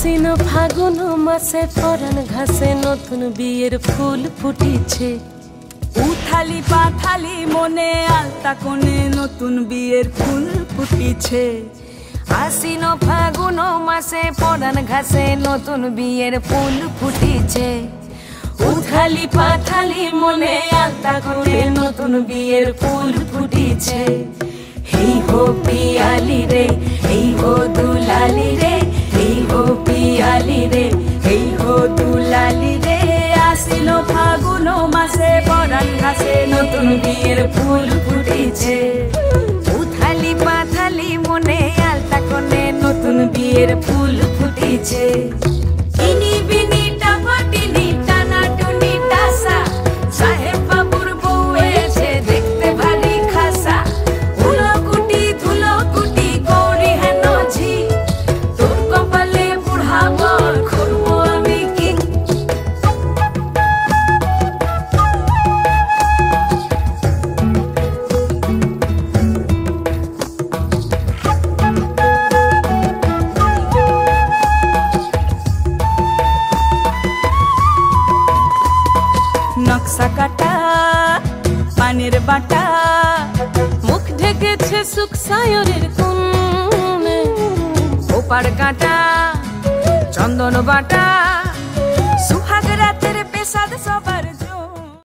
আশ্বিন ফাগুন মাসে পরাণ ঘাসে নতুন বিয়ের ফুল ফুটিছে। উথালি পাথালি মনে আলতা কোণে নতুন বিয়ের ফুল ফুটিছে। আশ্বিন ফাগুন মাসে পরাণ ঘাসে নতুন বিয়ের ফুল ফুটিছে। উথালি পাথালি মনে আলতা কোণে নতুন বিয়ের ফুল ফুটিছে। এই হো পিয়ালি রে, এই হো দুলালি রে, এই হো পিয়ালি রে, এই হো দুলালি রে। আশ্বিন ফাগুন মাসে পরাণ ঘাসে নতুন বিয়ের ফুল ফুটিছে। উথালি পাথালি মনে আলতা কোণে নতুন বিয়ের ফুল ফুটিছে। ইনি বিনি টাপাটিনি টানা টুনি টাসা, সাহেব বাবুর বউ এসে দেখতে ভারী খাসা। ধুলো কুটি গৌরী হেন ঝি, তোর কপালে বুড়া বল করবো আমি কি। নকশা কাটা পানের বাটা, মুখ ঢেকেছে সুখ সায়রের কোণে। ওপার কাটা চন্দন বাটা, সুহাগ রাতের পেশাদ সব